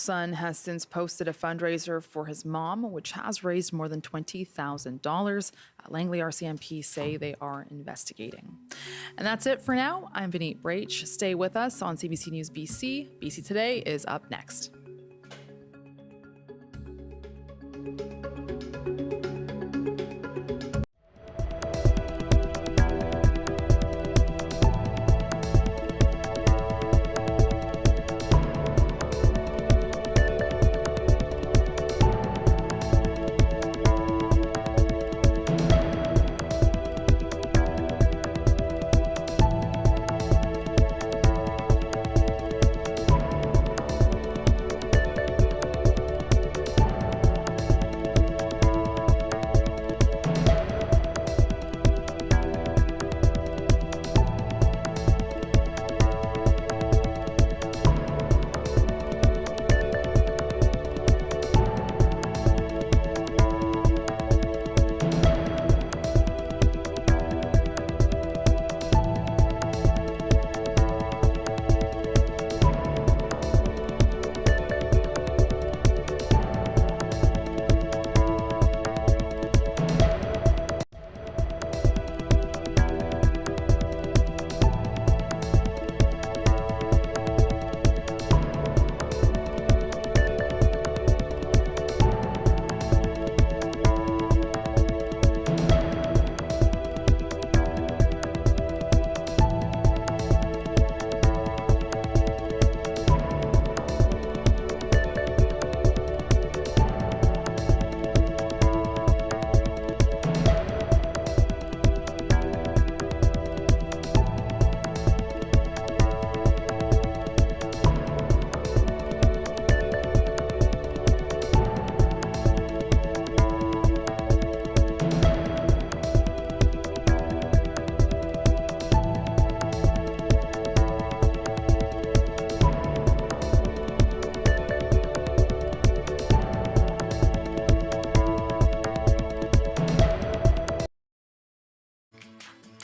Son has since posted a fundraiser for his mom, which has raised more than $20,000. Langley RCMP say they are investigating. And that's it for now. I'm Vineet Brach. Stay with us on CBC News BC. BC Today is up next.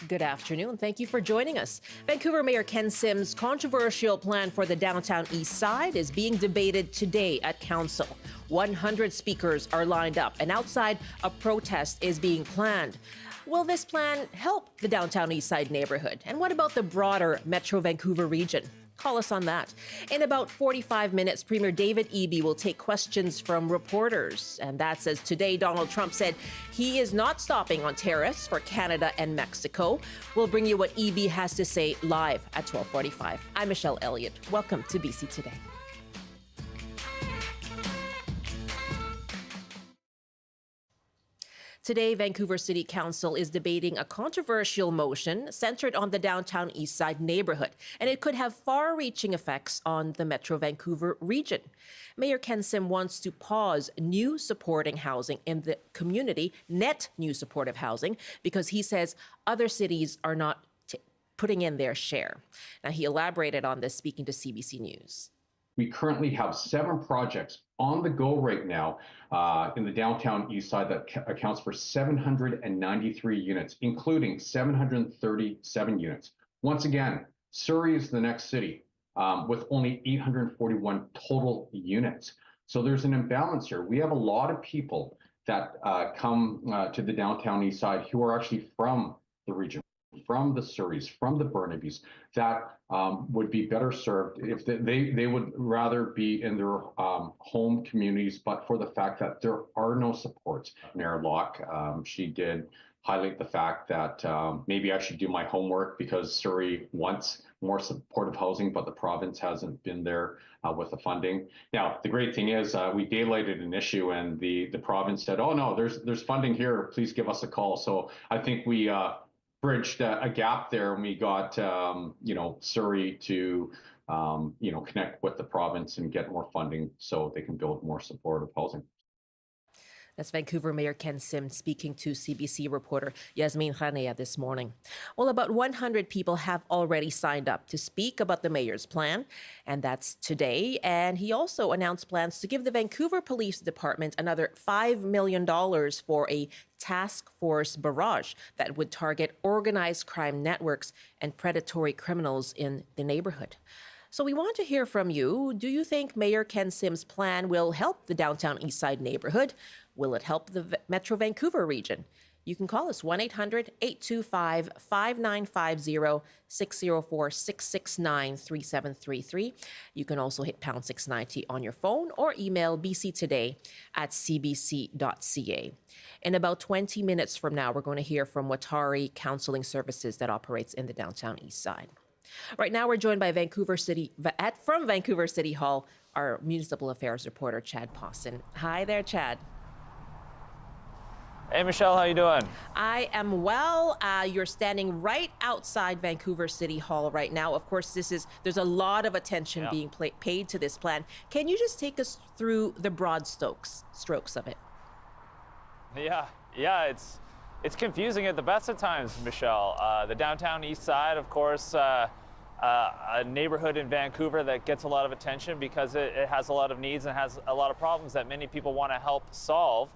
Good afternoon. Thank you for joining us. Vancouver Mayor Ken Sim's controversial plan for the Downtown Eastside is being debated today at Council. 100 speakers are lined up, and outside, a protest is being planned. Will this plan help the Downtown Eastside neighborhood? And what about the broader Metro Vancouver region? Call us on that. In about 45 minutes, Premier David Eby will take questions from reporters. And that says today Donald Trump said he is not stopping on tariffs for Canada and Mexico. We'll bring you what Eby has to say live at 12:45. I'm Michelle Elliott. Welcome to BC Today. Today, Vancouver City Council is debating a controversial motion centered on the Downtown Eastside neighborhood, and it could have far-reaching effects on the Metro Vancouver region. Mayor Ken Sim wants to pause new supporting housing in the community, net new supportive housing, because he says other cities are not putting in their share. Now, he elaborated on this speaking to CBC News. We currently have 7 projects on the go right now in the Downtown Eastside that accounts for 793 units, including 737 units. Once again, Surrey is the next city with only 841 total units. So there's an imbalance here. We have a lot of people that come to the Downtown Eastside who are actually from the region, from the Surreys, from the Burnabys, that would be better served if they would rather be in their home communities, but for the fact that there are no supports. Mayor Locke, she did highlight the fact that maybe I should do my homework because Surrey wants more supportive housing, but the province hasn't been there with the funding. Now, the great thing is we daylighted an issue and the province said, oh no, there's funding here, please give us a call. So I think we bridged a gap there, and we got Surrey to connect with the province and get more funding so they can build more supportive housing. That's Vancouver Mayor Ken Sim speaking to CBC reporter Yasmin Khanea this morning. Well, about 100 people have already signed up to speak about the mayor's plan, and that's today. And he also announced plans to give the Vancouver Police Department another $5 million for a task force barrage that would target organized crime networks and predatory criminals in the neighborhood. So we want to hear from you. Do you think Mayor Ken Sims' plan will help the Downtown Eastside neighborhood? Will it help the Metro Vancouver region? You can call us 1-800-825-5950, 604-669-3733. You can also hit pound 690 on your phone or email bctoday@cbc.ca. In about 20 minutes from now, we're going to hear from Watari Counseling Services that operates in the Downtown Eastside. Right now, we're joined by from Vancouver City Hall, our municipal affairs reporter, Chad Pawson. Hi there, Chad. Hey, Michelle, how you doing? I am well. You're standing right outside Vancouver City Hall right now. Of course, there's a lot of attention being paid to this plan. Can you just take us through the broad strokes of it? Yeah, it's confusing at the best of times, Michelle. The Downtown Eastside, of course, a neighborhood in Vancouver that gets a lot of attention because it has a lot of needs and has a lot of problems that many people want to help solve.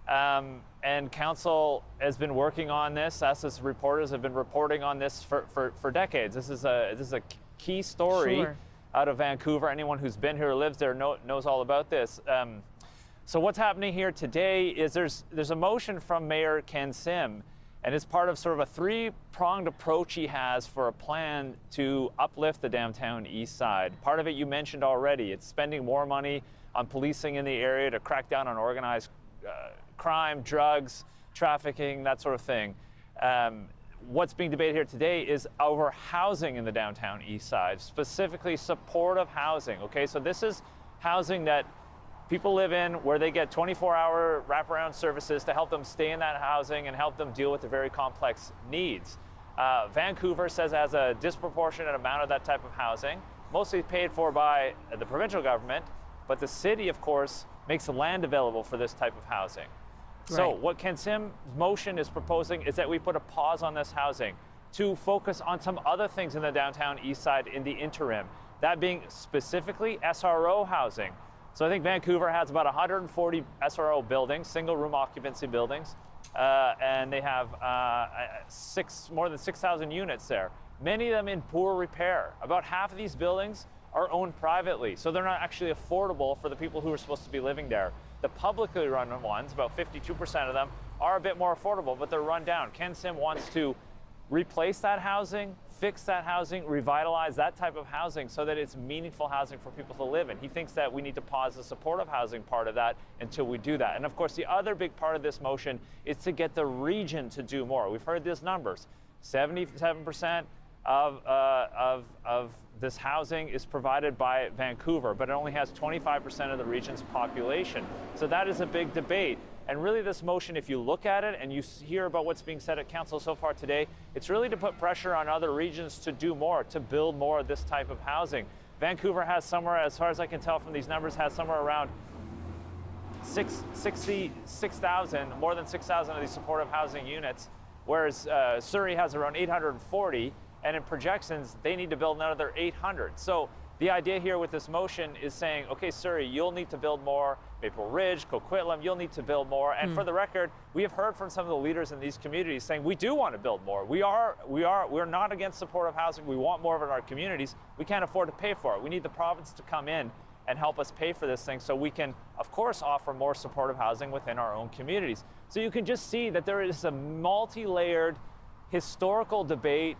And council has been working on this. Us as reporters have been reporting on this for decades. This is a key story out of Vancouver. Anyone who's been here or lives there knows all about this. So what's happening here today is there's a motion from Mayor Ken Sim, and it's part of sort of a three-pronged approach he has for a plan to uplift the Downtown East Side. Part of it you mentioned already. It's spending more money on policing in the area to crack down on organized crime, drugs, trafficking, that sort of thing. What's being debated here today is over housing in the Downtown East Side, specifically supportive housing. Okay, so this is housing that people live in where they get 24-hour wraparound services to help them stay in that housing and help them deal with the very complex needs. Vancouver says it has a disproportionate amount of that type of housing, mostly paid for by the provincial government, but the city, of course, makes the land available for this type of housing. So what Ken Sim's motion is proposing is that we put a pause on this housing to focus on some other things in the Downtown East Side in the interim, that being specifically SRO housing. So I think Vancouver has about 140 SRO buildings, single room occupancy buildings, and they have more than 6,000 units there, many of them in poor repair. About half of these buildings are owned privately, so they're not actually affordable for the people who are supposed to be living there. The publicly run ones, about 52% of them, are a bit more affordable, but they're run down. Ken Sim wants to replace that housing, fix that housing, revitalize that type of housing so that it's meaningful housing for people to live in. He thinks that we need to pause the supportive housing part of that until we do that. And of course, the other big part of this motion is to get the region to do more. We've heard these numbers. 77% of this housing is provided by Vancouver, but it only has 25% of the region's population. So that is a big debate. And really this motion, if you look at it and you hear about what's being said at council so far today, it's really to put pressure on other regions to do more, to build more of this type of housing. Vancouver has somewhere, as far as I can tell from these numbers, has somewhere around 66,000, more than 6,000 of these supportive housing units, whereas Surrey has around 840. And in projections, they need to build another 800. So the idea here with this motion is saying, okay, Surrey, you'll need to build more. Maple Ridge, Coquitlam, you'll need to build more. And for the record, we have heard from some of the leaders in these communities saying we do want to build more. We're not against supportive housing. We want more of it in our communities. We can't afford to pay for it. We need the province to come in and help us pay for this thing so we can, of course, offer more supportive housing within our own communities. So you can just see that there is a multi-layered historical debate.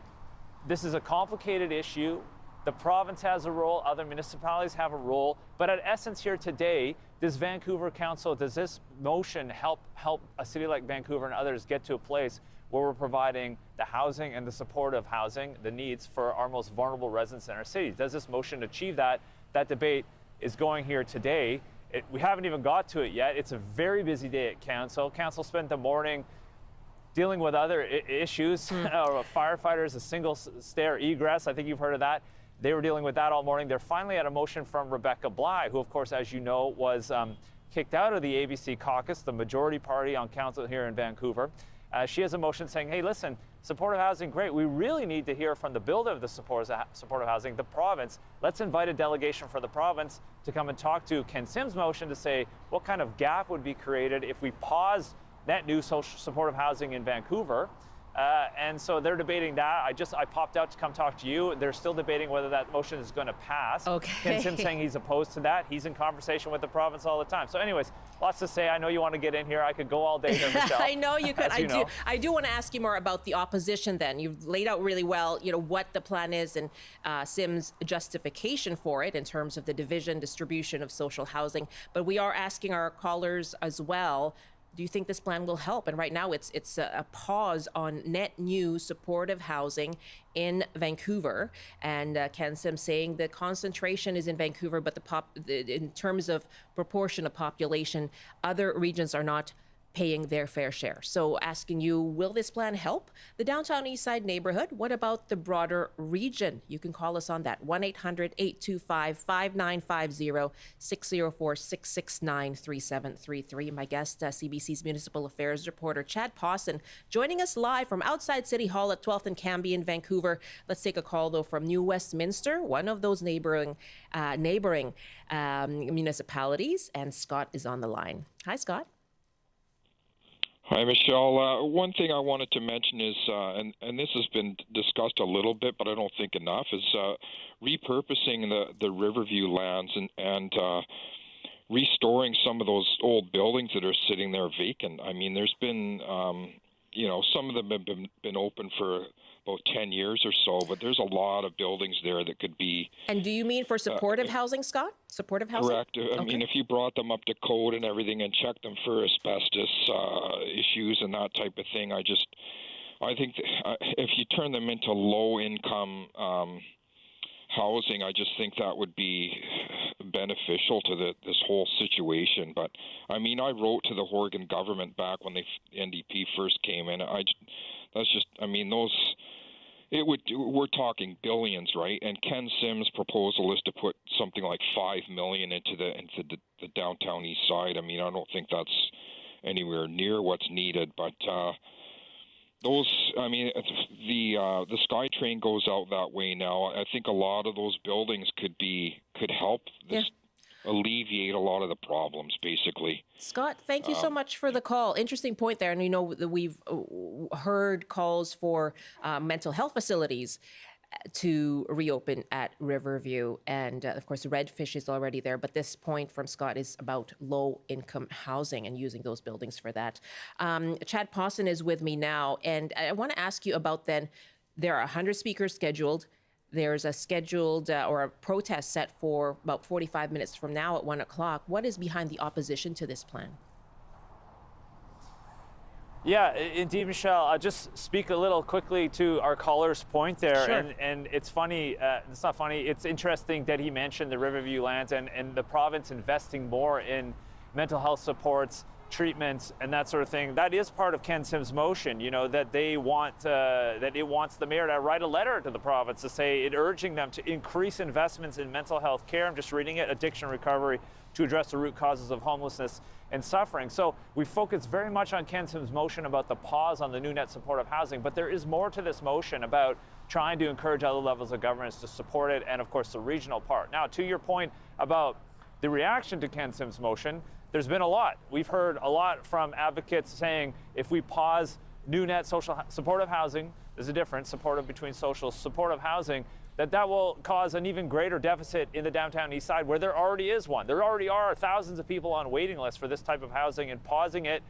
This is a complicated issue. The province has a role, other municipalities have a role, but at essence here today, does Vancouver Council, does this motion help a city like Vancouver and others get to a place where we're providing the housing and the supportive housing, the needs for our most vulnerable residents in our cities? Does this motion achieve that? That debate is going here today. We haven't even got to it yet. It's a very busy day at council. Council spent the morning dealing with other issues, firefighters, a single stair egress. I think you've heard of that. They were dealing with that all morning. They're finally at a motion from Rebecca Bly, who, of course, as you know, was kicked out of the ABC caucus, the majority party on council here in Vancouver. She has a motion saying, hey, listen, supportive housing, great. We really need to hear from the builder of the supportive housing, the province. Let's invite a delegation for the province to come and talk to Ken Sim's motion to say what kind of gap would be created if we paused net new social supportive housing in Vancouver And so they're debating that. I popped out to come talk to you. They're still debating whether that motion is going to pass. Okay. Ken Sims saying he's opposed to that. He's in conversation with the province all the time. So anyways, lots to say. I know you want to get in here. I could go all day here, Michelle. I know you could. Know. I do want to ask you more about the opposition then. You've laid out really well, what the plan is and Sims' justification for it in terms of the distribution of social housing. But we are asking our callers as well, do you think this plan will help? And right now it's a pause on net new supportive housing in Vancouver. And Ken Sims saying the concentration is in Vancouver, but in terms of proportion of population, other regions are not paying their fair share. So asking you, will this plan help the Downtown Eastside neighborhood? What about the broader region? You can call us on that, 1-800-825-5950, 604-669-3733. My guest, CBC's Municipal Affairs reporter, Chad Pawson, joining us live from outside City Hall at 12th and Cambie in Vancouver. Let's take a call, though, from New Westminster, one of those neighboring municipalities, and Scott is on the line. Hi, Scott. Hi, Michelle. One thing I wanted to mention is, and this has been discussed a little bit, but I don't think enough, is repurposing the Riverview lands and restoring some of those old buildings that are sitting there vacant. I mean, there's been, some of them have been open for about 10 years or so, but there's a lot of buildings there that could be... And do you mean for supportive housing, Scott? Supportive housing? Correct. I mean, if you brought them up to code and everything and checked them for asbestos issues and that type of thing, I think if you turn them into low-income housing, I just think that would be beneficial to this whole situation. But, I mean, I wrote to the Horgan government back when the NDP first came in. We're talking billions, right? And Ken Sims' proposal is to put something like $5 million into the Downtown Eastside. I mean, I don't think that's anywhere near what's needed, but the SkyTrain goes out that way now. I think a lot of those buildings could help alleviate a lot of the problems, basically. Scott, thank you so much for the call. Interesting point there. And we've heard calls for mental health facilities to reopen at Riverview. And of course, Redfish is already there. But this point from Scott is about low-income housing and using those buildings for that. Chad Pawson is with me now. And I want to ask you about then, there are 100 speakers scheduled. There's a scheduled or a protest set for about 45 minutes from now at 1 o'clock. What is behind the opposition to this plan? Yeah, indeed, Michelle. I'll just speak a little quickly to our caller's point there. Sure. And it's funny, it's not funny, it's interesting that he mentioned the Riverview lands and the province investing more in mental health supports, treatments, and that sort of thing. That is part of Ken Sims' motion, that they want, that it wants the mayor to write a letter to the province to say, urging them to increase investments in mental health care. I'm just reading it, addiction recovery, to address the root causes of homelessness and suffering. So we focus very much on Ken Sims' motion about the pause on the new net supportive housing, but there is more to this motion about trying to encourage other levels of governance to support it, and of course the regional part. Now, to your point about the reaction to Ken Sims' motion, there's been a lot. We've heard a lot from advocates saying if we pause new net social supportive housing, there's a difference, between social supportive housing, that will cause an even greater deficit in the Downtown Eastside where there already is one. There already are thousands of people on waiting lists for this type of housing, and pausing it,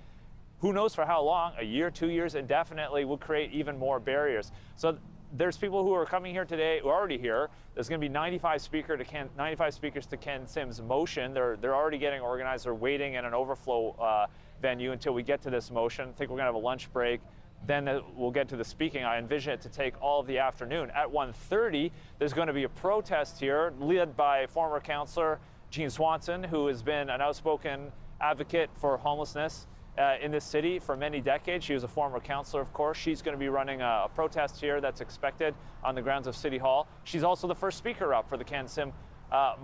who knows for how long, a year, 2 years, indefinitely, will create even more barriers. So there's people who are coming here today who are already here. There's going to be 95 speakers to Ken Sims' motion. They're already getting organized. They're waiting in an overflow venue until we get to this motion. I think we're going to have a lunch break. Then we'll get to the speaking. I envision it to take all of the afternoon. At 1:30, there's going to be a protest here led by former councillor Jean Swanson, who has been an outspoken advocate for homelessness in this city for many decades. She was a former councillor, of course. She's going to be running a protest here that's expected on the grounds of City Hall. She's also the first speaker up for the Ken Sim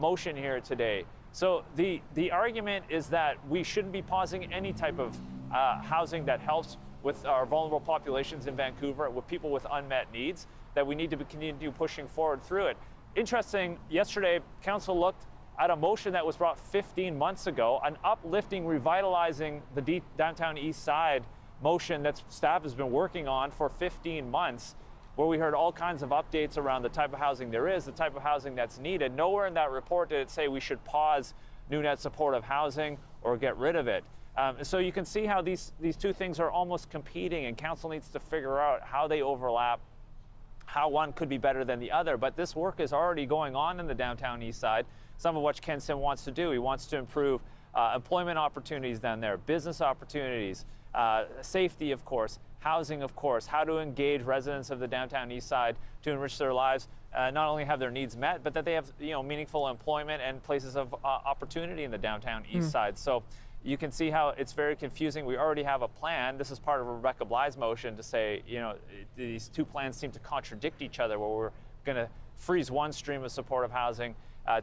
motion here today. So the argument is that we shouldn't be pausing any type of housing that helps with our vulnerable populations in Vancouver, with people with unmet needs, that we need to continue pushing forward through it. Interesting, yesterday, Council looked at a motion that was brought 15 months ago, an uplifting, revitalizing the Downtown Eastside motion that staff has been working on for 15 months, where we heard all kinds of updates around the type of housing there is, the type of housing that's needed. Nowhere in that report did it say we should pause new net supportive housing or get rid of it. So you can see how these two things are almost competing, and council needs to figure out how they overlap, how one could be better than the other. But this work is already going on in the downtown east side, some of which Ken Sim wants to do. He wants to improve employment opportunities down there, business opportunities, safety, of course, housing, of course, how to engage residents of the downtown east side to enrich their lives, not only have their needs met, but that they have meaningful employment and places of opportunity in the downtown east side. So you can see how it's very confusing. We already have a plan. This is part of Rebecca Bly's motion to say, these two plans seem to contradict each other, where we're going to freeze one stream of supportive housing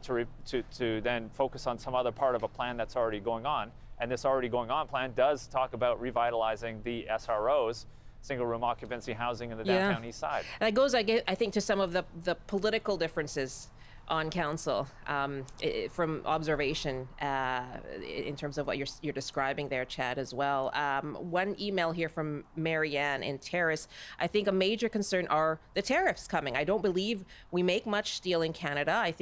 to then focus on some other part of a plan that's already going on. And this already going on plan does talk about revitalizing the SROs, single room occupancy housing in the downtown east side. And that goes, I think, to some of the political differences on council from observation in terms of what you're describing there, Chad, as well. One email here from Marianne in Terrace. I think a major concern are the tariffs coming. I don't believe we make much steel in Canada.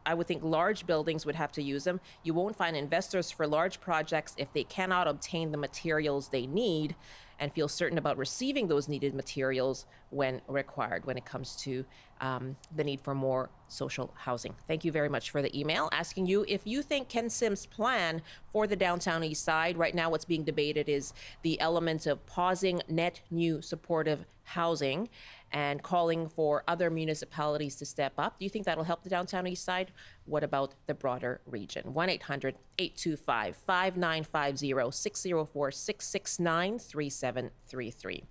I would think large buildings would have to use them. You won't find investors for large projects if they cannot obtain the materials they need and feel certain about receiving those needed materials when required, when it comes to the need for more social housing. Thank you very much for the email, asking you if you think Ken Sim's plan for the downtown east side, right now what's being debated is the element of pausing net new supportive housing and calling for other municipalities to step up. Do you think that'll help the downtown east side? What about the broader region? 1-800-825-5950, 604-669-3733.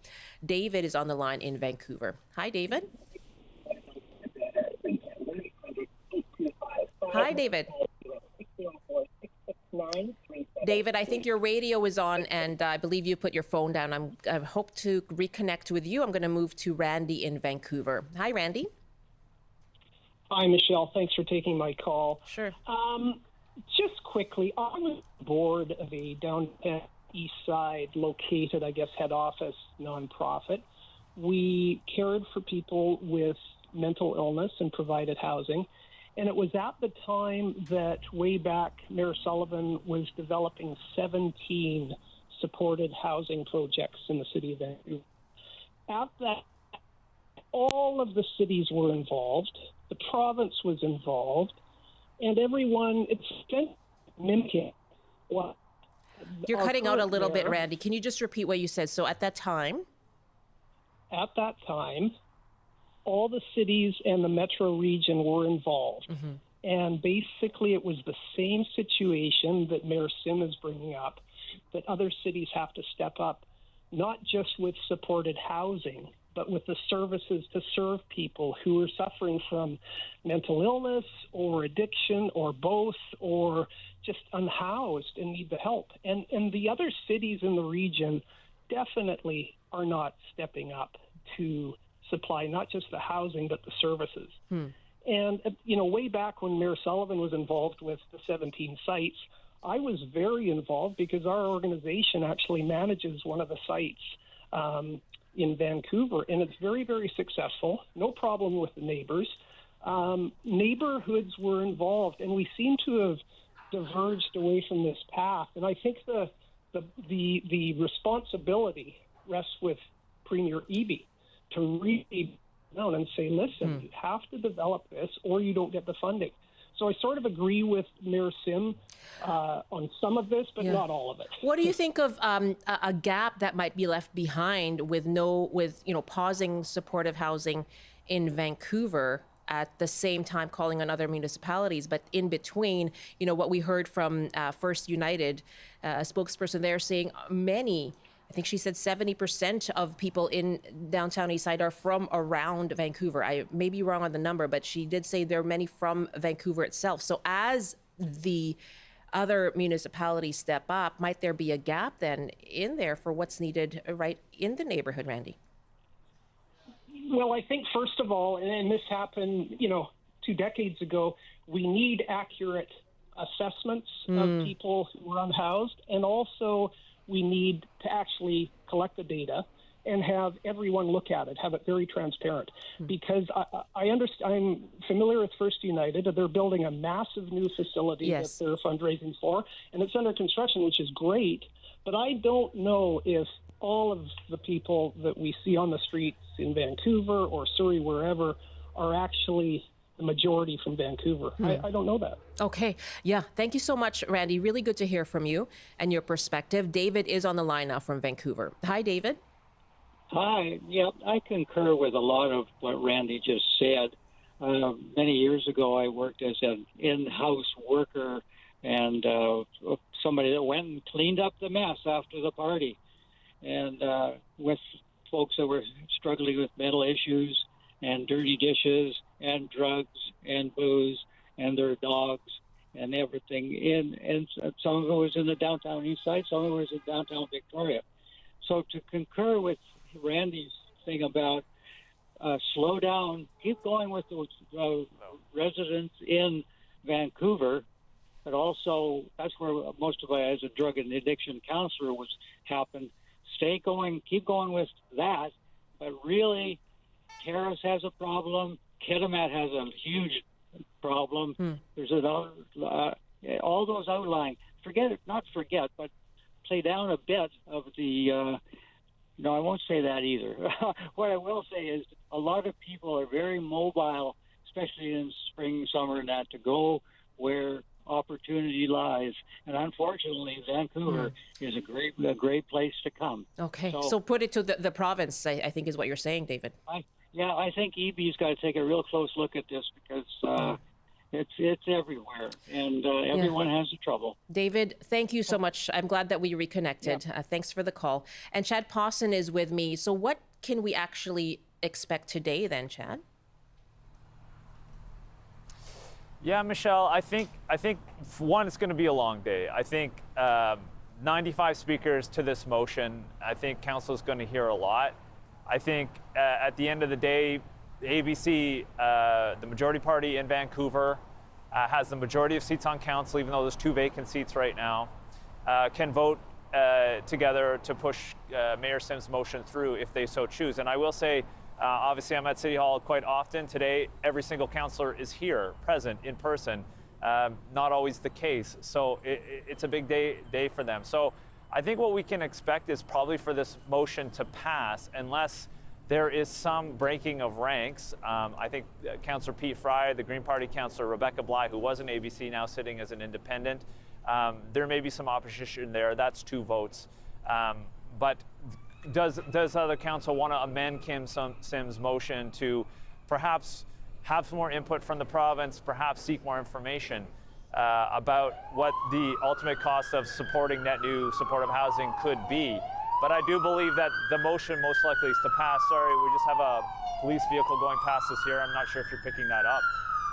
David is on the line in Vancouver. Hi, David. Hi, David. David, I think your radio is on, and I believe you put your phone down. I hope to reconnect with you. I'm going to move to Randy in Vancouver. Hi, Randy. Hi, Michelle. Thanks for taking my call. Sure. Just quickly, I was board of a downtown east side located, I guess, head office nonprofit. We cared for people with mental illness and provided housing. And it was at the time that way back, Mayor Sullivan was developing 17 supported housing projects in the city of Vancouver. At that, all of the cities were involved, the province was involved, and everyone, it's mimicking what. You're cutting out a little bit, Randy. Can you just repeat what you said? So at that time? At that time, all the cities and the metro region were involved. Mm-hmm. And basically it was the same situation that Mayor Sim is bringing up, that other cities have to step up, not just with supported housing, but with the services to serve people who are suffering from mental illness or addiction or both, or just unhoused and need the help. And the other cities in the region definitely are not stepping up to supply not just the housing, but the services. And, way back when Mayor Sullivan was involved with the 17 sites, I was very involved because our organization actually manages one of the sites in Vancouver, and it's very, very successful. No problem with the neighbors. Neighborhoods were involved, and we seem to have diverged away from this path. And I think the responsibility rests with Premier Eby to really down and say, listen, you have to develop this or you don't get the funding. So I sort of agree with Mayor Sim on some of this, but not all of it. What do you think of a gap that might be left behind with pausing supportive housing in Vancouver at the same time calling on other municipalities, but in between, what we heard from First United, a spokesperson there saying many, I think she said 70% of people in downtown Eastside are from around Vancouver. I may be wrong on the number, but she did say there are many from Vancouver itself. So as the other municipalities step up, might there be a gap then in there for what's needed right in the neighborhood, Randy? Well, I think first of all, and this happened, 2 decades ago, we need accurate assessments of people who are unhoused, and also we need to actually collect the data and have everyone look at it, have it very transparent. Because I understand, I'm familiar with First United. They're building a massive new facility Yes. that they're fundraising for, and it's under construction, which is great. But I don't know if all of the people that we see on the streets in Vancouver or Surrey, wherever, are actually the majority from Vancouver. I don't know that. Okay. Yeah. Thank you so much, Randy. Really good to hear from you and your perspective. David is on the line now from Vancouver. Hi, David. Hi. Yeah, I concur with a lot of what Randy just said. Many years ago, I worked as an in-house worker and somebody that went and cleaned up the mess after the party, and with folks that were struggling with mental issues and dirty dishes and drugs and booze and their dogs and everything. And some of it was in the downtown east side, some of it was in downtown Victoria. So to concur with Randy's thing about slow down, keep going with the residents in Vancouver, but also that's where most of it as a drug and addiction counselor was happened. Stay going, keep going with that, but really Terrace has a problem. Kitimat has a huge problem. There's all those outlying. But play down a bit of the. No, I won't say that either. What I will say is a lot of people are very mobile, especially in spring, summer, and that, to go where opportunity lies. And unfortunately, Vancouver is a great place to come. Okay. So put it to the province, I think is what you're saying, David. I think Eby's got to take a real close look at this because it's everywhere, and everyone has the trouble. David, thank you so much. I'm glad that we reconnected. Thanks for the call. And Chad Pawson is with me. So what can we actually expect today then, Chad? Yeah, Michelle, I think one, it's going to be a long day. I think 95 speakers to this motion. I think council is going to hear a lot. I think at the end of the day, ABC, the majority party in Vancouver, has the majority of seats on council, even though there's 2 vacant seats right now, can vote together to push Mayor Sims' motion through if they so choose. And I will say, obviously I'm at City Hall quite often. Today, every single councillor is here, present, in person. Not always the case. So it's a big day for them. So I think what we can expect is probably for this motion to pass, unless there is some breaking of ranks. I think Councillor Pete Fry, the Green Party councillor Rebecca Bly, who was an ABC, now sitting as an independent, there may be some opposition there. That's 2 votes. But does other council want to amend Kim Sims' motion to perhaps have some more input from the province, perhaps seek more information about what the ultimate cost of supporting net new supportive housing could be? But I do believe that the motion most likely is to pass. Sorry, we just have a police vehicle going past us here. I'm not sure if you're picking that up.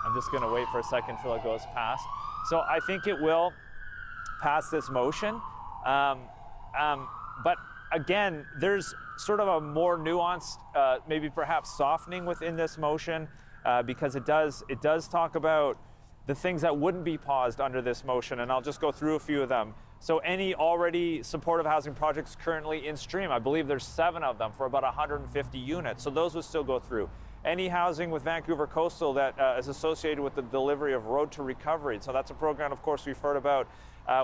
I'm just going to wait for a second till it goes past. So I think it will pass this motion. But again, there's sort of a more nuanced, maybe perhaps softening within this motion because it does talk about the things that wouldn't be paused under this motion, and I'll just go through a few of them. So any already supportive housing projects currently in stream, I believe there's 7 of them for about 150 units. So those would still go through. Any housing with Vancouver Coastal that is associated with the delivery of Road to Recovery. So that's a program, of course, we've heard about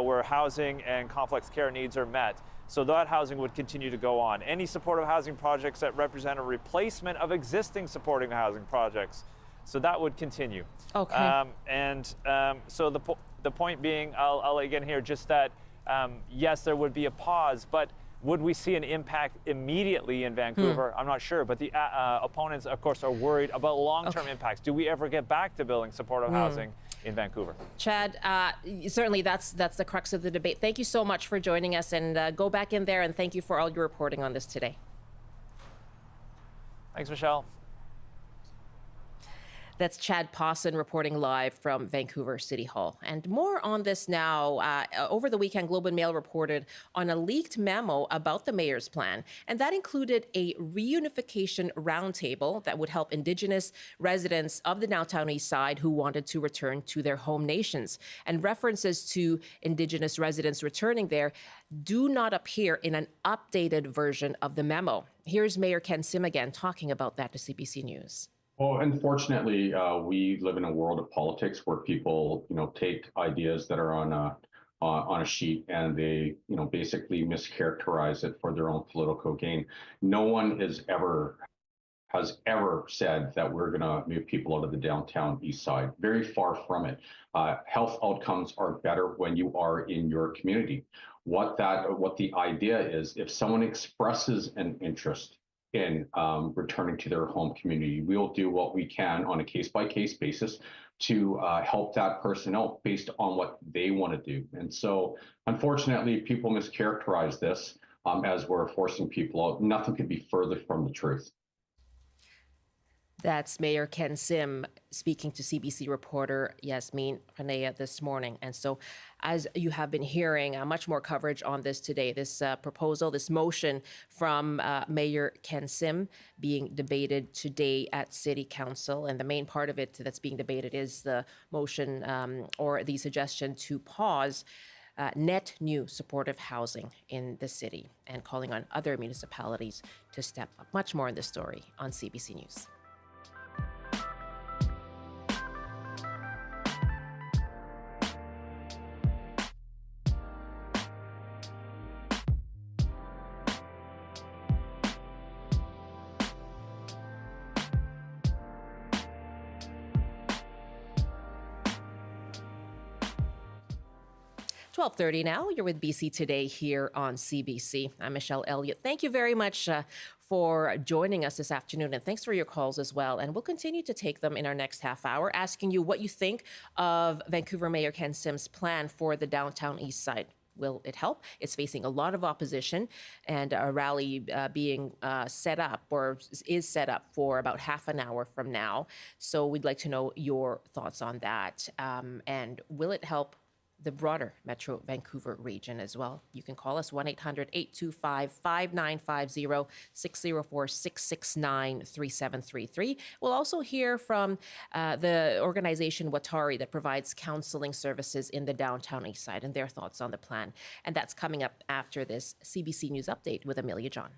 where housing and complex care needs are met. So that housing would continue to go on. Any supportive housing projects that represent a replacement of existing supporting housing projects. So that would continue. Okay. So the point being, I'll again here, just that yes, there would be a pause, but would we see an impact immediately in Vancouver? I'm not sure, but the opponents, of course, are worried about long-term impacts. Do we ever get back to building supportive housing in Vancouver? Chad, certainly that's the crux of the debate. Thank you so much for joining us, and go back in there, and thank you for all your reporting on this today. Thanks, Michelle. That's Chad Pawson reporting live from Vancouver City Hall. And more on this now. Over the weekend, Globe and Mail reported on a leaked memo about the mayor's plan. And that included a reunification roundtable that would help Indigenous residents of the Downtown Eastside who wanted to return to their home nations. And references to Indigenous residents returning there do not appear in an updated version of the memo. Here's Mayor Ken Sim again talking about that to CBC News. Well, unfortunately, we live in a world of politics where people, take ideas that are on a sheet and they, basically mischaracterize it for their own political gain. No one has ever said that we're going to move people out of the Downtown East Side. Very far from it. Health outcomes are better when you are in your community. What the idea is, if someone expresses an interest in returning to their home community, we'll do what we can on a case-by-case basis to help that person out based on what they want to do. And so, unfortunately, people mischaracterize this as we're forcing people out. Nothing could be further from the truth. That's Mayor Ken Sim speaking to CBC reporter Yasmin Hanea this morning. And so, as you have been hearing, much more coverage on this today. This proposal, this motion from Mayor Ken Sim being debated today at City Council. And the main part of it that's being debated is the motion or the suggestion to pause net new supportive housing in the city and calling on other municipalities to step up. Much more in this story on CBC News. .30 now. You're with BC Today here on CBC. I'm Michelle Elliott. Thank you very much for joining us this afternoon, and thanks for your calls as well. And we'll continue to take them in our next half hour, asking you what you think of Vancouver Mayor Ken Sim's plan for the Downtown East Side. Will it help? It's facing a lot of opposition, and a rally being set up or is set up for about half an hour from now. So we'd like to know your thoughts on that. And will it help the broader Metro Vancouver region as well? You can call us 1-800-825-5950, 604-669-3733. We'll also hear from the organization Watari that provides counseling services in the Downtown East Side and their thoughts on the plan. And that's coming up after this CBC News Update with Amelia John.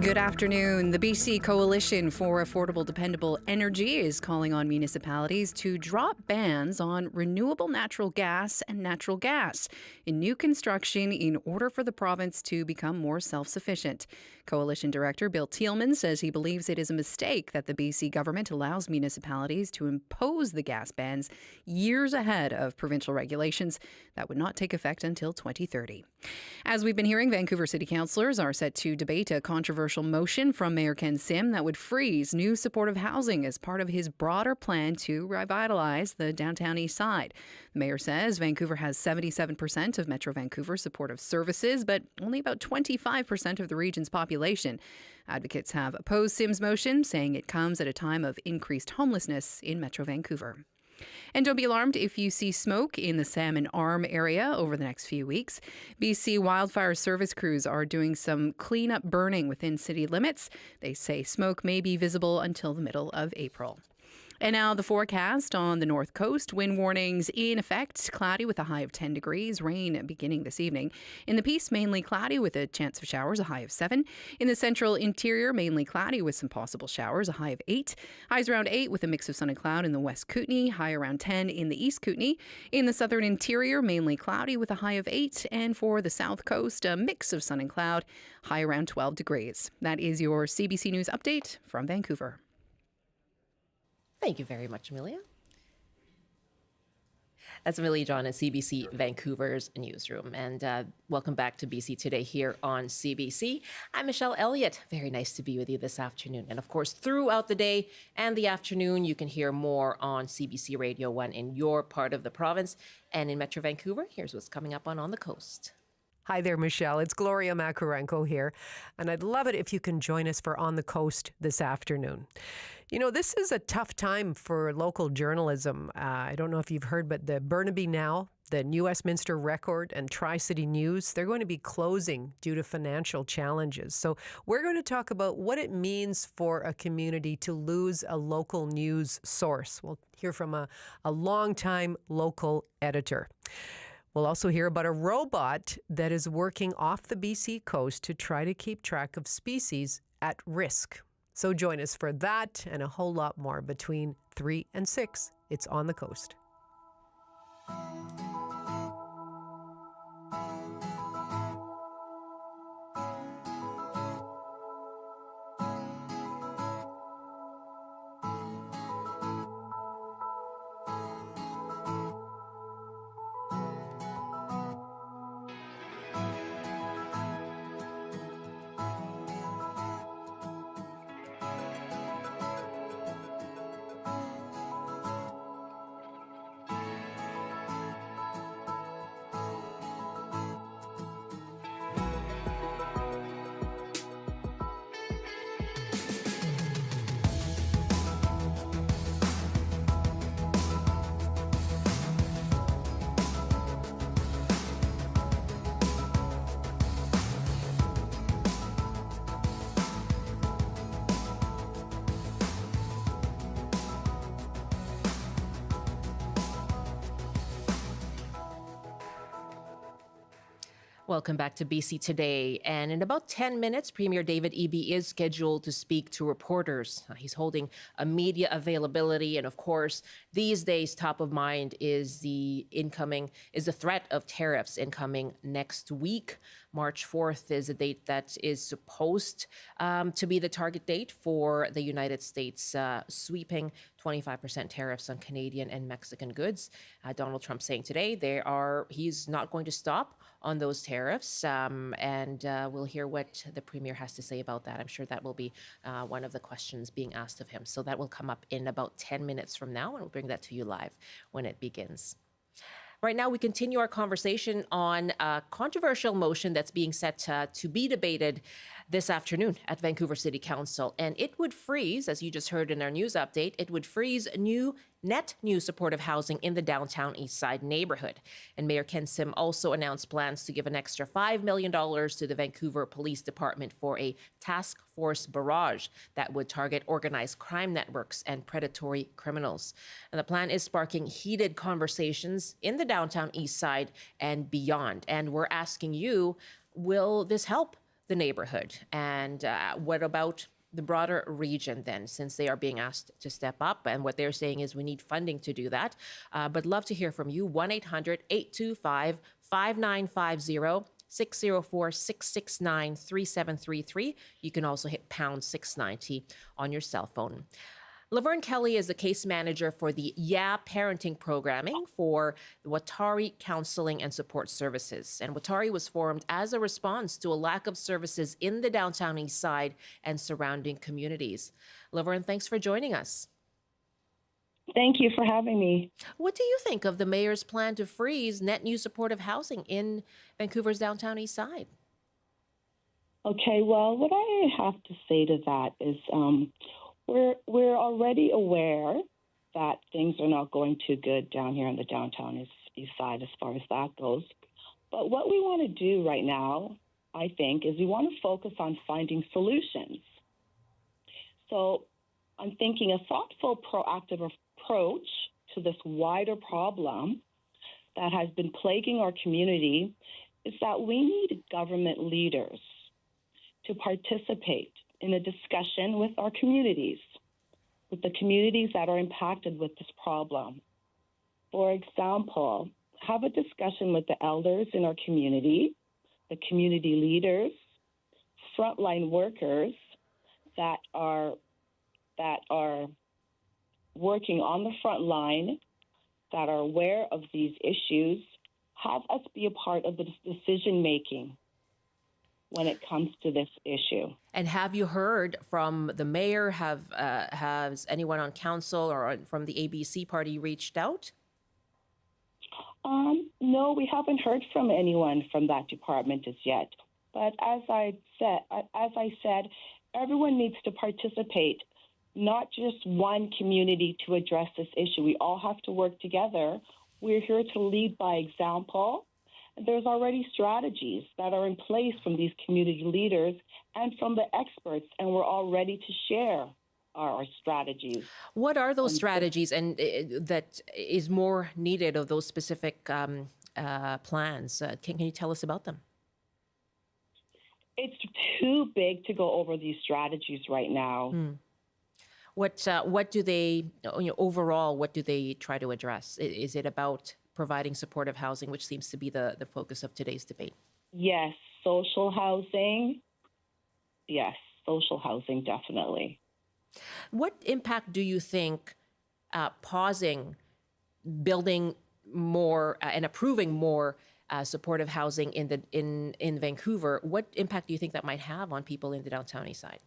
Good afternoon. The BC Coalition for Affordable Dependable Energy is calling on municipalities to drop bans on renewable natural gas and natural gas in new construction in order for the province to become more self-sufficient. Coalition Director Bill Thielman says he believes it is a mistake that the BC government allows municipalities to impose the gas bans years ahead of provincial regulations that would not take effect until 2030. As we've been hearing, Vancouver City Councillors are set to debate a controversial motion from Mayor Ken Sim that would freeze new supportive housing as part of his broader plan to revitalize the Downtown East Side. The mayor says Vancouver has 77% of Metro Vancouver supportive services, but only about 25% of the region's population. Advocates have opposed Sim's motion, saying it comes at a time of increased homelessness in Metro Vancouver. And don't be alarmed if you see smoke in the Salmon Arm area over the next few weeks. BC Wildfire Service crews are doing some cleanup burning within city limits. They say smoke may be visible until the middle of April. And now the forecast on the north coast. Wind warnings in effect. Cloudy with a high of 10 degrees. Rain beginning this evening. In the Peace, mainly cloudy with a chance of showers, a high of 7. In the central interior, mainly cloudy with some possible showers, a high of 8. Highs around 8 with a mix of sun and cloud in the west Kootenay. High around 10 in the east Kootenay. In the southern interior, mainly cloudy with a high of 8. And for the south coast, a mix of sun and cloud. High around 12 degrees. That is your CBC News update from Vancouver. Thank you very much, Amelia. That's Amelia John at CBC Vancouver's newsroom. And welcome back to BC Today here on CBC. I'm Michelle Elliott. Very nice to be with you this afternoon. And of course, throughout the day and the afternoon, you can hear more on CBC Radio 1 in your part of the province. And in Metro Vancouver, here's what's coming up on the Coast. Hi there, Michelle. It's Gloria Makarenko here, and I'd love it if you can join us for On the Coast this afternoon. You know, this is a tough time for local journalism. I don't know if you've heard, but the Burnaby Now, the New Westminster Record, and Tri-City News, they're going to be closing due to financial challenges. So we're going to talk about what it means for a community to lose a local news source. We'll hear from a longtime local editor. We'll also hear about a robot that is working off the BC coast to try to keep track of species at risk. So join us for that and a whole lot more between 3 and 6. It's On the Coast. Welcome back to BC Today. And in about 10 minutes, Premier David Eby is scheduled to speak to reporters. He's holding a media availability. And of course, these days, top of mind is the threat of tariffs incoming next week. March 4th is a date that is supposed to be the target date for the United States sweeping 25% tariffs on Canadian and Mexican goods. Donald Trump saying today he's not going to stop on those tariffs, and we'll hear what the Premier has to say about that. I'm sure that will be one of the questions being asked of him. So that will come up in about 10 minutes from now, and we'll bring that to you live when it begins. Right now, we continue our conversation on a controversial motion that's being set to be debated this afternoon at Vancouver City Council. And it would freeze, as you just heard in our news update, it would freeze net new supportive housing in the Downtown Eastside neighborhood. And Mayor Ken Sim also announced plans to give an extra $5 million to the Vancouver Police Department for a task force barrage that would target organized crime networks and predatory criminals. And the plan is sparking heated conversations in the Downtown Eastside and beyond. And we're asking you, will this help the neighborhood? And what about the broader region then, since they are being asked to step up? And what they're saying is we need funding to do that. But love to hear from you. 1-800-825-5950, 604-669-3733. You can also hit pound 690 on your cell phone. Laverne Kelly is the case manager for the Yeah Parenting programming for Watari Counseling and Support Services. And Watari was formed as a response to a lack of services in the Downtown Eastside and surrounding communities. Laverne, thanks for joining us. Thank you for having me. What do you think of the mayor's plan to freeze net new supportive housing in Vancouver's Downtown Eastside? Okay, well, what I have to say to that is we're already aware that things are not going too good down here in the Downtown East Side as far as that goes. But what we want to do right now, I think, is we want to focus on finding solutions. So I'm thinking a thoughtful, proactive approach to this wider problem that has been plaguing our community is that we need government leaders to participate in a discussion with our communities, with the communities that are impacted with this problem. For example, have a discussion with the elders in our community, the community leaders, frontline workers that are working on the front line, that are aware of these issues. Have us be a part of the decision making when it comes to this issue. And have you heard from the mayor? Has anyone on council or from the ABC party reached out? No, we haven't heard from anyone from that department as yet. But as I said, everyone needs to participate, not just one community to address this issue. We all have to work together. We're here to lead by example. There's already strategies that are in place from these community leaders and from the experts, and we're all ready to share our strategies. What are those strategies, and that is more needed of those specific plans? Can you tell us about them? It's too big to go over these strategies right now. What do they, overall, what do they try to address? Is it about providing supportive housing, which seems to be the focus of today's debate? Yes, social housing. Yes, social housing, definitely. What impact do you think pausing building more and approving more supportive housing in Vancouver, what impact do you think that might have on people in the Downtown Eastside?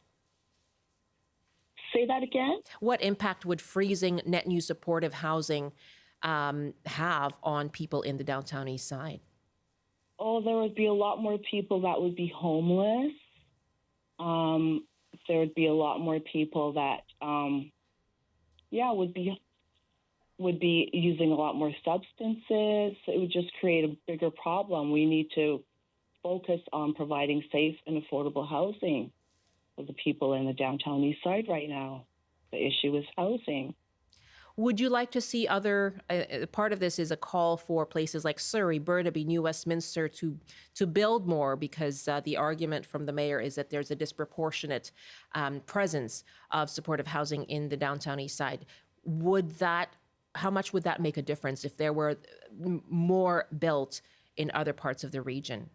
Say that again? What impact would freezing net new supportive housing have on people in the Downtown Eastside? Oh, there would be a lot more people that would be homeless. There would be a lot more people that, would be using a lot more substances. It would just create a bigger problem. We need to focus on providing safe and affordable housing for the people in the Downtown Eastside right now. The issue is housing. Would you like to see other, part of this is a call for places like Surrey, Burnaby, New Westminster to build more, because the argument from the mayor is that there's a disproportionate presence of supportive housing in the Downtown Eastside. How much would that make a difference if there were more built in other parts of the region?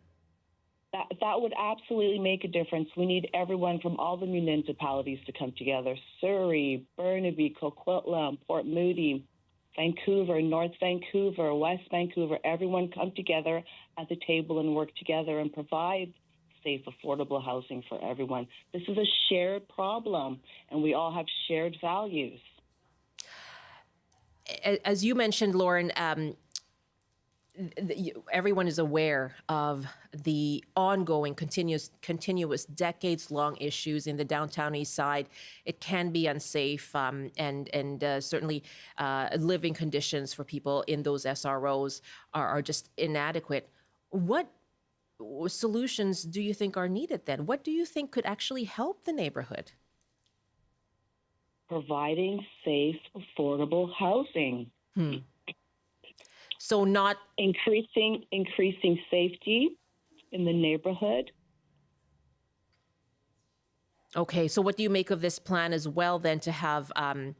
That would absolutely make a difference. We need everyone from all the municipalities to come together. Surrey, Burnaby, Coquitlam, Port Moody, Vancouver, North Vancouver, West Vancouver, everyone come together at the table and work together and provide safe, affordable housing for everyone. This is a shared problem, and we all have shared values. As you mentioned, Lauren, everyone is aware of the ongoing, continuous, decades-long issues in the Downtown Eastside. It can be unsafe, and certainly living conditions for people in those SROs are just inadequate. What solutions do you think are needed then? What do you think could actually help the neighborhood? Providing safe, affordable housing. So not increasing safety in the neighborhood. Okay, so what do you make of this plan as well then, to have a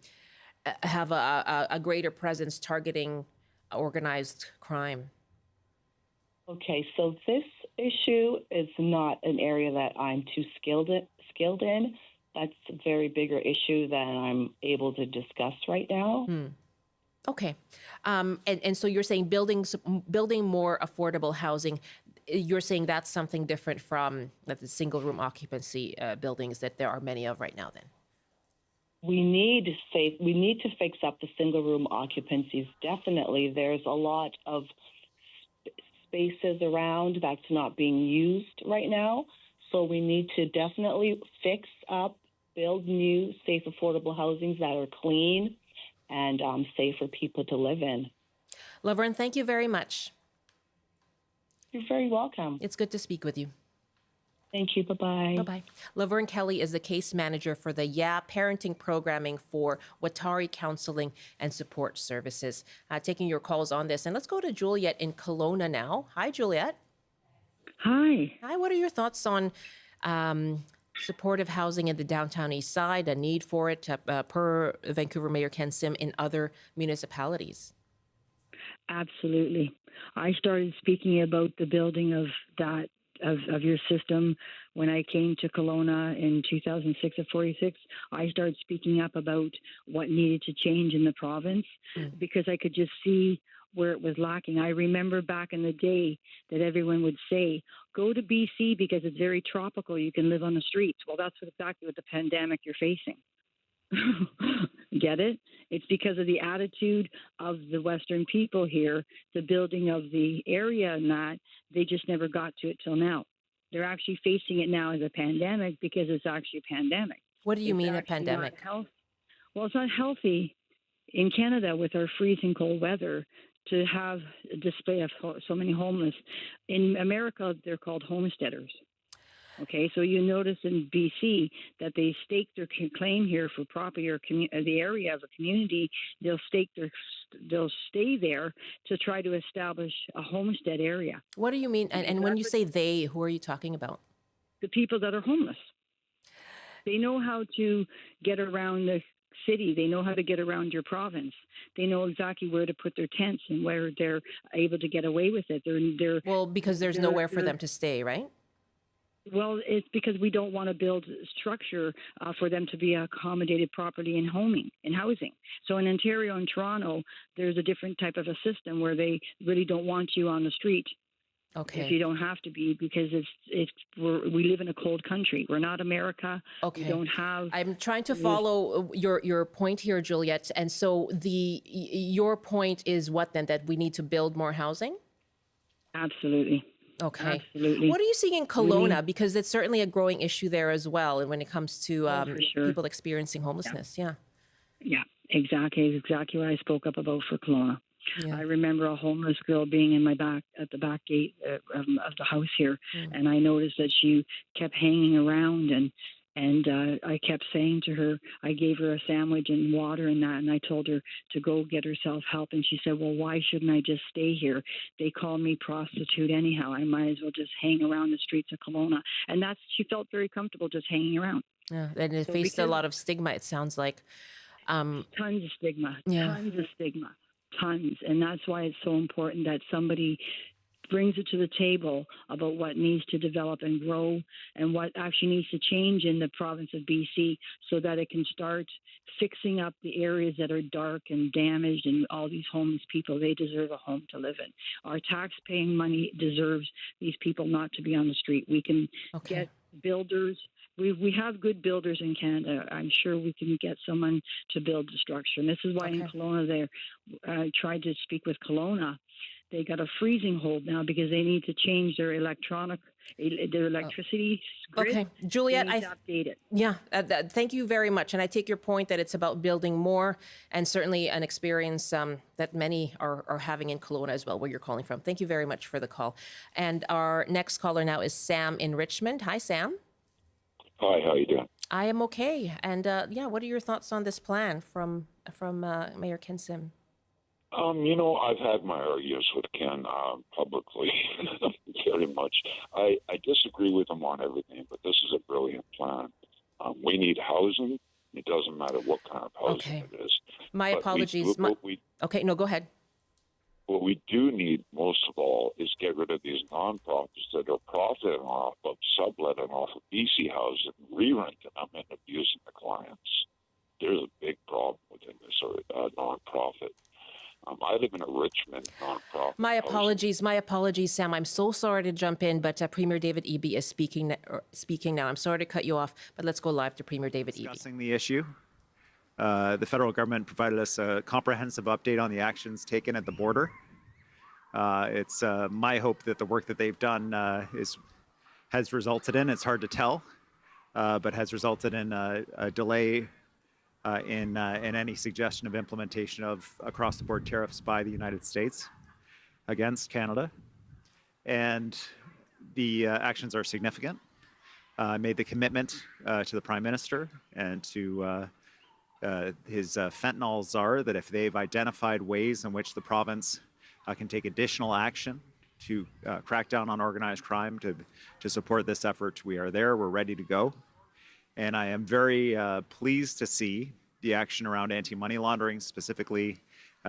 greater presence targeting organized crime? Okay, so this issue is not an area that I'm too skilled in. That's a very bigger issue than I'm able to discuss right now. Okay. And so you're saying building more affordable housing, you're saying that's something different from the single room occupancy buildings that there are many of right now then? We need to fix up the single room occupancies. Definitely. There's a lot of spaces around that's not being used right now. So we need to definitely fix up, build new, safe, affordable housings that are clean and safe for people to live in. Laverne, thank you very much. You're very welcome. It's good to speak with you. Thank you. Bye-bye. Bye-bye. Laverne Kelly is the case manager for the parenting programming for Watari Counseling and Support Services. Taking your calls on this. And let's go to Juliet in Kelowna now. Hi, Juliet. Hi. Hi, what are your thoughts on supportive housing in the Downtown Eastside, a need for it per Vancouver Mayor Ken Sim in other municipalities? Absolutely. I started speaking about the building of that of your system when I came to Kelowna in 2006 at 46. I started speaking up about what needed to change in the province because I could just see where it was lacking. I remember back in the day that everyone would say, go to BC because it's very tropical. You can live on the streets. Well, that's exactly what the pandemic you're facing. Get it? It's because of the attitude of the Western people here, the building of the area and that, they just never got to it till now. They're actually facing it now as a pandemic because it's actually a pandemic. What do you mean a actually pandemic? Well, it's not healthy in Canada with our freezing cold weather to have a display of so many homeless. In America, they're called homesteaders. Okay, so you notice in BC that they stake their claim here for property or the area of a community. They'll stay there to try to establish a homestead area. What do you mean? And when you say they, who are you talking about? The people that are homeless. They know how to get around the city. They know how to get around your province. They know exactly where to put their tents and where they're able to get away with it. Well, because there's nowhere for them to stay, right? Well, it's because we don't want to build structure for them to be accommodated properly in housing. So in Ontario and Toronto, there's a different type of a system where they really don't want you on the street. Okay. If you don't have to be, because we live in a cold country. We're not America. Okay. We don't have. I'm trying to follow your point here, Juliette. And so your point is what then? That we need to build more housing? Absolutely. Okay. Absolutely. What are you seeing in Kelowna? Because it's certainly a growing issue there as well, and when it comes to people experiencing homelessness. Yeah. Yeah, exactly what I spoke up about for Kelowna. Yeah. I remember a homeless girl being in at the back gate of the house here, and I noticed that she kept hanging around, and I kept saying to her, I gave her a sandwich and water and that, and I told her to go get herself help, and she said, well, why shouldn't I just stay here? They call me prostitute anyhow. I might as well just hang around the streets of Kelowna. And she felt very comfortable just hanging around. Yeah, and it faced a lot of stigma, it sounds like. Tons of stigma. Yeah. Tons of stigma. Tons. And that's why it's so important that somebody brings it to the table about what needs to develop and grow and what actually needs to change in the province of BC so that it can start fixing up the areas that are dark and damaged, and all these homeless people, they deserve a home to live in. Our tax-paying money deserves these people not to be on the street. We can get builders. We have good builders in Canada. I'm sure we can get someone to build the structure. And this is why in Kelowna, I tried to speak with Kelowna. They got a freezing hold now because they need to change their electricity grid. Okay, Juliette, they need to update it. Yeah, thank you very much. And I take your point that it's about building more, and certainly an experience that many are having in Kelowna as well, where you're calling from. Thank you very much for the call. And our next caller now is Sam in Richmond. Hi, Sam. Hi, how you doing? I am okay. And what are your thoughts on this plan from Mayor Ken Sim? I've had my arguments with Ken publicly very much. I disagree with him on everything, but this is a brilliant plan. We need housing. It doesn't matter what kind of housing it is. My apologies. Okay, no, go ahead. What we do need most of all is get rid of these nonprofits that are profiting off of subletting off of BC housing, re-renting them, and abusing the clients. There's a big problem within this nonprofit. I live in a Richmond nonprofit. My apologies, Sam. I'm so sorry to jump in, but Premier David Eby is speaking now. I'm sorry to cut you off, but let's go live to Premier David Eby. Discussing the issue. The federal government provided us a comprehensive update on the actions taken at the border. It's my hope that the work that they've done has resulted in, it's hard to tell, but has resulted in a delay in any suggestion of implementation of across-the-board tariffs by the United States against Canada. And the actions are significant. I made the commitment to the Prime Minister and to his fentanyl czar that if they've identified ways in which the province can take additional action to crack down on organized crime to support this effort, we are there, we're ready to go. And I am very pleased to see the action around anti-money laundering, specifically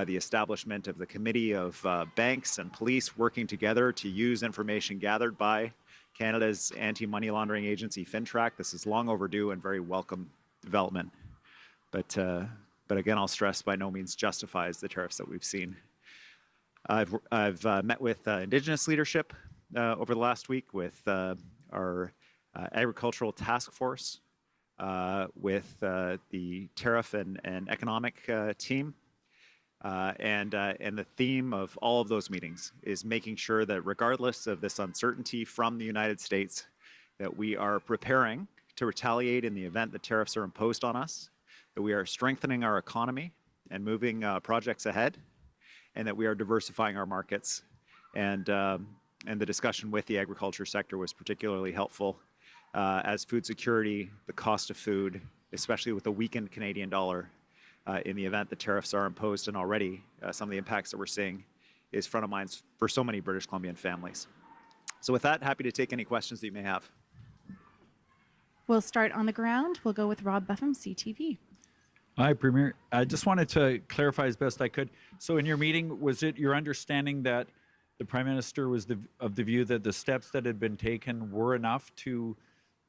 the establishment of the Committee of Banks and Police working together to use information gathered by Canada's anti-money laundering agency, FinTrack. This is long overdue and very welcome development. But again, I'll stress, by no means justifies the tariffs that we've seen. I've met with Indigenous leadership over the last week with our agricultural task force with the tariff and economic team. And the theme of all of those meetings is making sure that regardless of this uncertainty from the United States, that we are preparing to retaliate in the event that tariffs are imposed on us, that we are strengthening our economy and moving projects ahead, and that we are diversifying our markets. And the discussion with the agriculture sector was particularly helpful as food security, the cost of food, especially with the weakened Canadian dollar, in the event the tariffs are imposed, and already some of the impacts that we're seeing is front of mind for so many British Columbian families. So with that, happy to take any questions that you may have. We'll start on the ground. We'll go with Rob Buffum, CTV. Hi, Premier. I just wanted to clarify as best I could. So in your meeting, was it your understanding that the Prime Minister was of the view that the steps that had been taken were enough to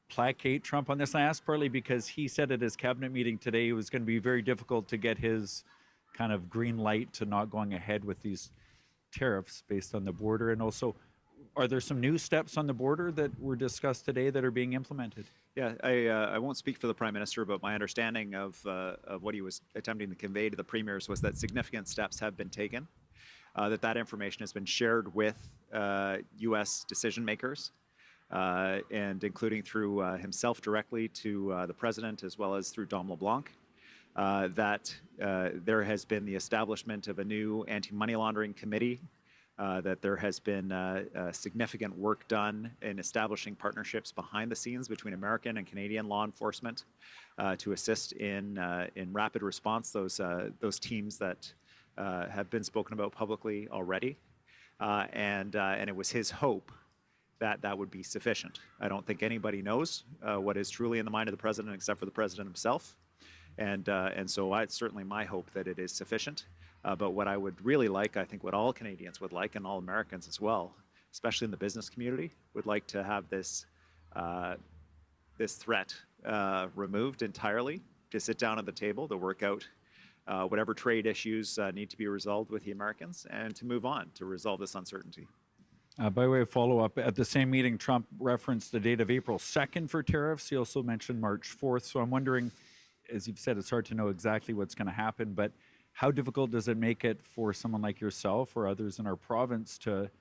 placate Trump on this? I asked partly because he said at his cabinet meeting today it was going to be very difficult to get his kind of green light to not going ahead with these tariffs based on the border. And also, are there some new steps on the border that were discussed today that are being implemented? Yeah, I won't speak for the Prime Minister, but my understanding of what he was attempting to convey to the premiers was that significant steps have been taken, that information has been shared with U.S. decision makers, and including through himself directly to the President, as well as through Dom LeBlanc, that there has been the establishment of a new anti-money laundering committee, that there has been significant work done in establishing partnerships behind the scenes between American and Canadian law enforcement to assist in rapid response, those teams that have been spoken about publicly already. And it was his hope that that would be sufficient. I don't think anybody knows what is truly in the mind of the President except for the President himself. And so it's certainly my hope that it is sufficient. But what I would really like, I think what all Canadians would like, and all Americans as well, especially in the business community, would like to have this threat removed entirely, to sit down at the table, to work out whatever trade issues need to be resolved with the Americans, and to move on to resolve this uncertainty. By way of follow-up, at the same meeting, Trump referenced the date of April 2nd for tariffs. He also mentioned March 4th. So I'm wondering, as you've said, it's hard to know exactly what's going to happen, but how difficult does it make it for someone like yourself or others in our province to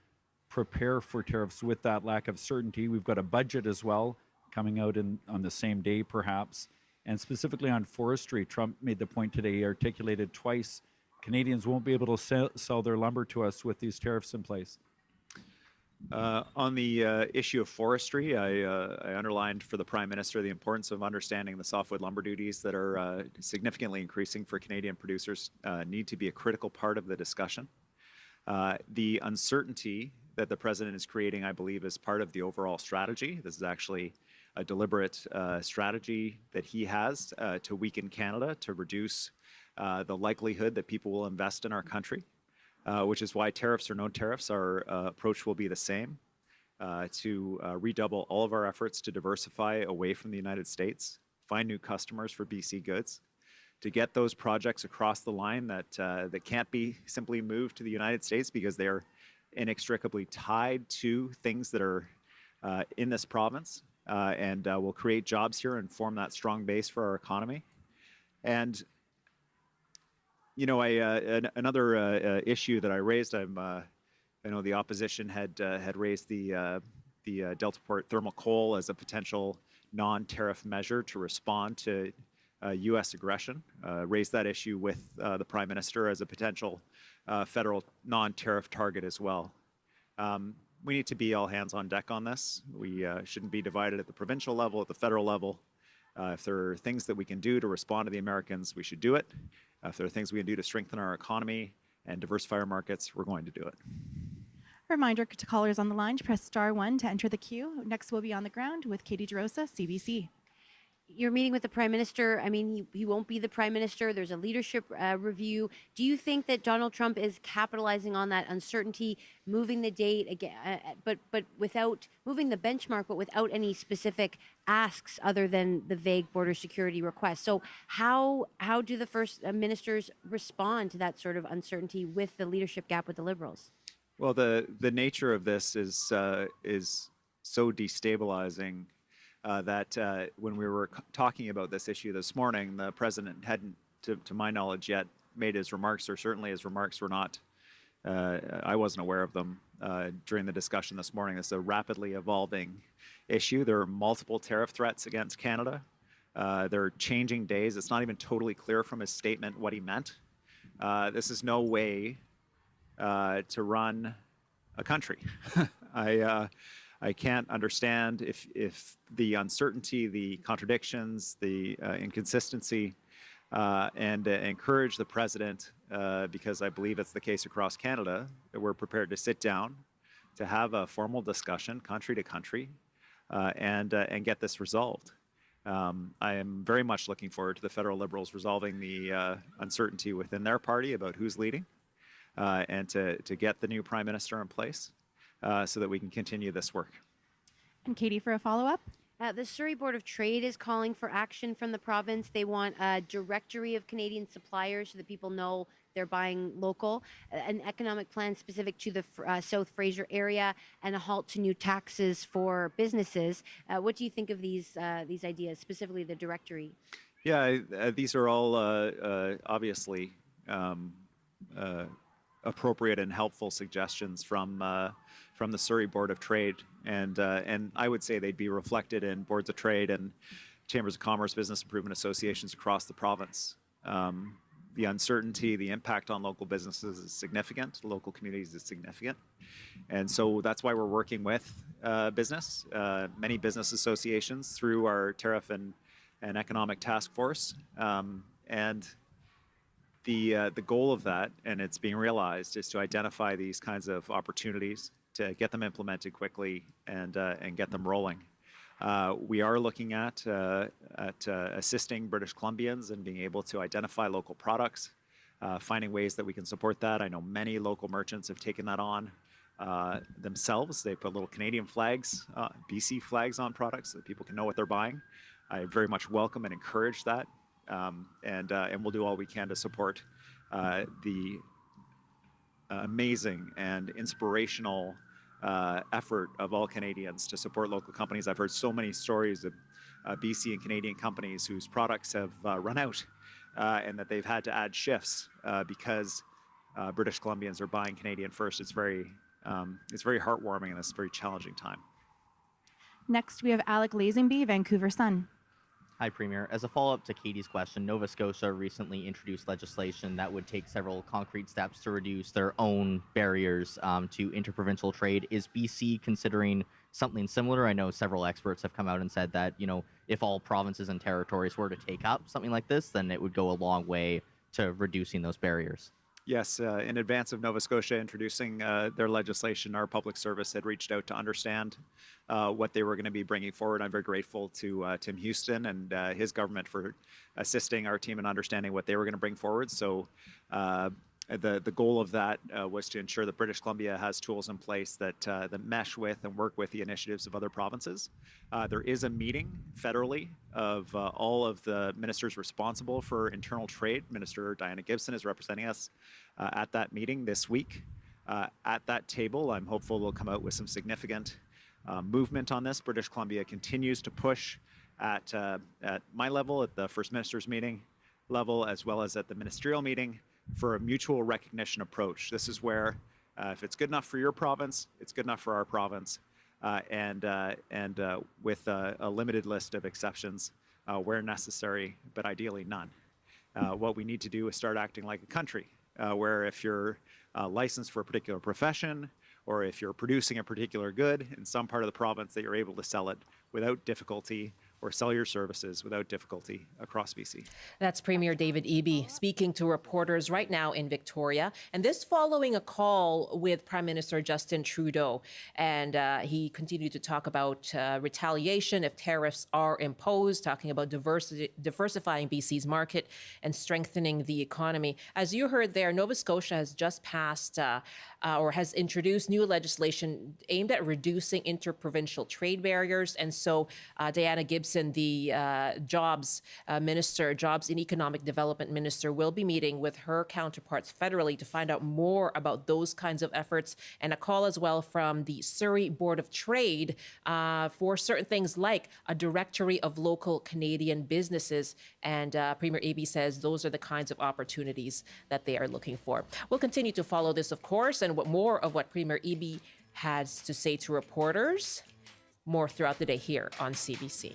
prepare for tariffs with that lack of certainty? We've got a budget as well coming out on the same day, perhaps. And specifically on forestry, Trump made the point today, articulated twice, Canadians won't be able to sell their lumber to us with these tariffs in place. On the issue of forestry, I underlined for the Prime Minister the importance of understanding the softwood lumber duties that are significantly increasing for Canadian producers need to be a critical part of the discussion. The uncertainty that the President is creating, I believe, is part of the overall strategy. This is actually a deliberate strategy that he has to weaken Canada, to reduce the likelihood that people will invest in our country. Which is why tariffs or no tariffs, our approach will be the same, to redouble all of our efforts to diversify away from the United States, find new customers for BC goods, to get those projects across the line that can't be simply moved to the United States because they're inextricably tied to things that are in this province, and will create jobs here and form that strong base for our economy. And you know, another issue that I raised, I know the opposition had raised the Deltaport thermal coal as a potential non-tariff measure to respond to U.S. aggression. Raised that issue with the Prime Minister as a potential federal non-tariff target as well. We need to be all hands on deck on this. We shouldn't be divided at the provincial level, at the federal level. If there are things that we can do to respond to the Americans, we should do it. If there are things we can do to strengthen our economy and diversify our markets, we're going to do it. Reminder to callers on the line to press star 1 to enter the queue. Next, we'll be on the ground with Katie DeRosa, CBC. You're meeting with the Prime Minister. I mean, he won't be the Prime Minister. There's a leadership review. Do you think that Donald Trump is capitalizing on that uncertainty, moving the date again, but without moving the benchmark, but without any specific asks other than the vague border security request? So how do the first ministers respond to that sort of uncertainty with the leadership gap with the Liberals? Well, the nature of this is so destabilizing that when we were talking about this issue this morning, the president hadn't, to my knowledge, yet made his remarks, or certainly his remarks were not, I wasn't aware of them during the discussion this morning. This is a rapidly evolving issue. There are multiple tariff threats against Canada. They're changing days. It's not even totally clear from his statement what he meant. This is no way to run a country. I can't understand if the uncertainty, the contradictions, the inconsistency, and encourage the president, because I believe it's the case across Canada, that we're prepared to sit down, to have a formal discussion, country to country, and get this resolved. I am very much looking forward to the federal Liberals resolving the uncertainty within their party about who's leading, and to get the new Prime Minister in place so that we can continue this work. And Katie, for a follow-up. The Surrey Board of Trade is calling for action from the province. They want a directory of Canadian suppliers so that people know they're buying local, an economic plan specific to the South Fraser area, and a halt to new taxes for businesses. What do you think of these ideas, specifically the directory? Yeah, these are all obviously appropriate and helpful suggestions from the Surrey Board of Trade, and I would say they'd be reflected in boards of trade and chambers of commerce, business improvement associations across the province. The uncertainty, the impact on local businesses is significant, local communities is significant, and so that's why we're working with business, many business associations through our tariff and economic task force, and the goal of that, and it's being realized, is to identify these kinds of opportunities, to get them implemented quickly and get them rolling. We are looking at assisting British Columbians and being able to identify local products, finding ways that we can support that. I know many local merchants have taken that on themselves. They put little Canadian flags, BC flags on products so that people can know what they're buying. I very much welcome and encourage that. And we'll do all we can to support the amazing and inspirational effort of all Canadians to support local companies. I've heard so many stories of BC and Canadian companies whose products have run out and that they've had to add shifts because British Columbians are buying Canadian first. It's very heartwarming in this very challenging time. Next, we have Alec Lazenby, Vancouver Sun. Hi, Premier. As a follow-up to Katie's question, Nova Scotia recently introduced legislation that would take several concrete steps to reduce their own barriers to interprovincial trade. Is BC considering something similar? I know several experts have come out and said that, if all provinces and territories were to take up something like this, then it would go a long way to reducing those barriers. Yes, in advance of Nova Scotia introducing their legislation, our public service had reached out to understand what they were going to be bringing forward. I'm very grateful to Tim Houston and his government for assisting our team in understanding what they were going to bring forward. So the goal of that was to ensure that British Columbia has tools in place that mesh with and work with the initiatives of other provinces. There is a meeting federally of all of the ministers responsible for internal trade. Minister Diana Gibson is representing us at that meeting this week. At that table, I'm hopeful we'll come out with some significant movement on this. British Columbia continues to push at my level, at the First Minister's meeting level, as well as at the ministerial meeting, for a mutual recognition approach. This is where if it's good enough for your province, it's good enough for our province, and with a limited list of exceptions where necessary, but ideally none. What we need to do is start acting like a country, where if you're licensed for a particular profession, or if you're producing a particular good in some part of the province, that you're able to sell it without difficulty, or sell your services without difficulty across BC. That's Premier David Eby speaking to reporters right now in Victoria, and this following a call with Prime Minister Justin Trudeau. And he continued to talk about retaliation if tariffs are imposed, talking about diversifying BC's market and strengthening the economy. As you heard there, Nova Scotia has just passed or has introduced new legislation aimed at reducing interprovincial trade barriers. And so Diana Gibson Pawson, the jobs and economic development minister, will be meeting with her counterparts federally to find out more about those kinds of efforts, and a call as well from the Surrey Board of Trade for certain things like a directory of local Canadian businesses. And Premier Eby says those are the kinds of opportunities that they are looking for. We'll continue to follow this, of course, and more of what Premier Eby has to say to reporters more throughout the day here on CBC.